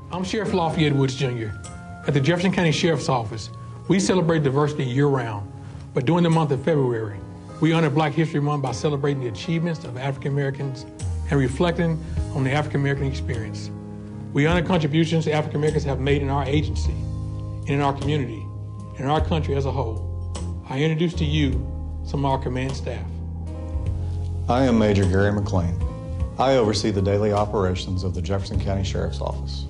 I'm Sheriff Lafayette Woods Jr. At the Jefferson County Sheriff's Office, we celebrate diversity year-round, but during the month of February, we honor Black History Month by celebrating the achievements of African Americans and reflecting on the African American experience. We honor contributions African Americans have made in our agency, and in our community, and in our country as a whole. I introduce to you some of our command staff. I am Major Gary McLean. I oversee the daily operations of the Jefferson County Sheriff's Office.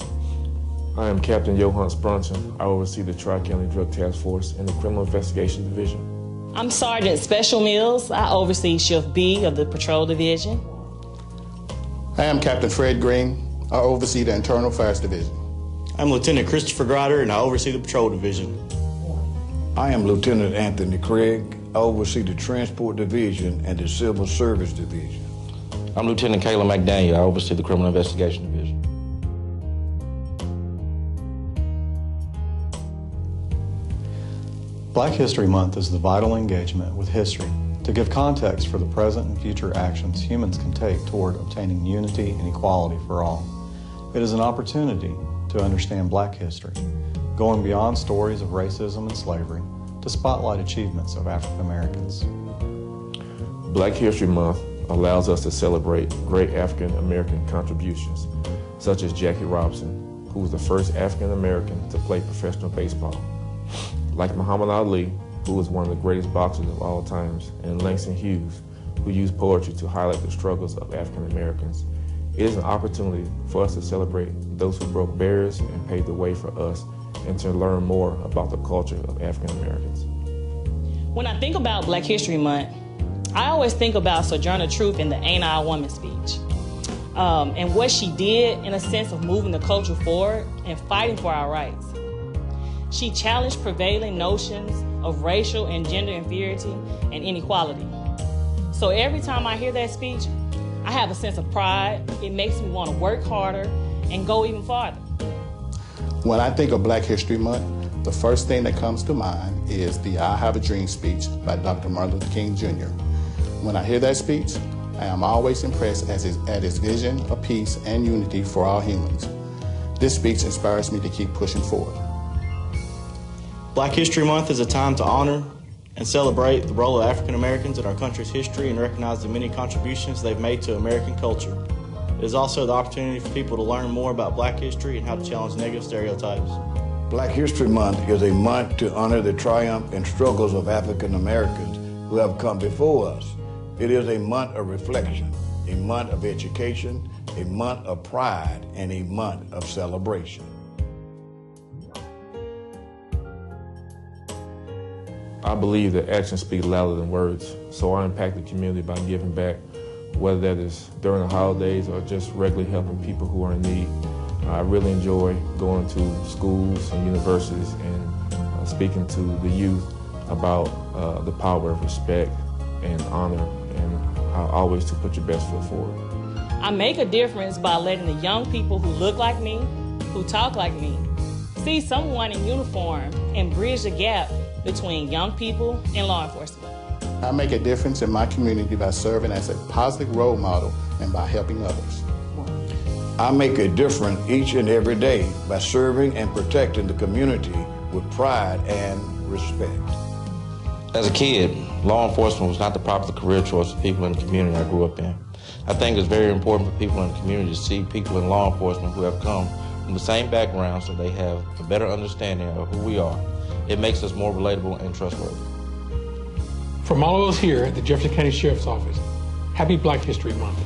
I am Captain Johannes Brunson. I oversee the Tri-County Drug Task Force and the Criminal Investigation Division. I'm Sergeant Special Mills. I oversee Shift B of the Patrol Division. I am Captain Fred Green. I oversee the Internal Affairs Division. I'm Lieutenant Christopher Grider, and I oversee the Patrol Division. I am Lieutenant Anthony Craig. I oversee the Transport Division and the Civil Service Division. I'm Lieutenant Kayla McDaniel. I oversee the Criminal Investigation Division. Black History Month is the vital engagement with history to give context for the present and future actions humans can take toward obtaining unity and equality for all. It is an opportunity to understand Black history, going beyond stories of racism and slavery to spotlight achievements of African Americans. Black History Month allows us to celebrate great African American contributions, such as Jackie Robinson, who was the first African American to play professional baseball, like Muhammad Ali, who was one of the greatest boxers of all times, and Langston Hughes, who used poetry to highlight the struggles of African Americans. It is an opportunity for us to celebrate those who broke barriers and paved the way for us, and to learn more about the culture of African Americans. When I think about Black History Month, I always think about Sojourner Truth in the Ain't I a Woman speech, and what she did in a sense of moving the culture forward and fighting for our rights. She challenged prevailing notions of racial and gender inferiority and inequality. So every time I hear that speech, I have a sense of pride. It makes me want to work harder and go even farther. When I think of Black History Month, the first thing that comes to mind is the I Have a Dream speech by Dr. Martin Luther King Jr. When I hear that speech, I am always impressed at his vision of peace and unity for all humans. This speech inspires me to keep pushing forward. Black History Month is a time to honor and celebrate the role of African Americans in our country's history and recognize the many contributions they've made to American culture. It is also the opportunity for people to learn more about Black history and how to challenge negative stereotypes. Black History Month is a month to honor the triumph and struggles of African Americans who have come before us. It is a month of reflection, a month of education, a month of pride, and a month of celebration. I believe that actions speak louder than words, so I impact the community by giving back, whether that is during the holidays or just regularly helping people who are in need. I really enjoy going to schools and universities and speaking to the youth about the power of respect and honor, and how always to put your best foot forward. I make a difference by letting the young people who look like me, who talk like me, see someone in uniform and bridge the gap between young people and law enforcement. I make a difference in my community by serving as a positive role model and by helping others. I make a difference each and every day by serving and protecting the community with pride and respect. As a kid, law enforcement was not the popular career choice of people in the community I grew up in. I think it's very important for people in the community to see people in law enforcement who have come from the same background so they have a better understanding of who we are. It makes us more relatable and trustworthy. From all of us here at the Jefferson County Sheriff's Office, happy Black History Month.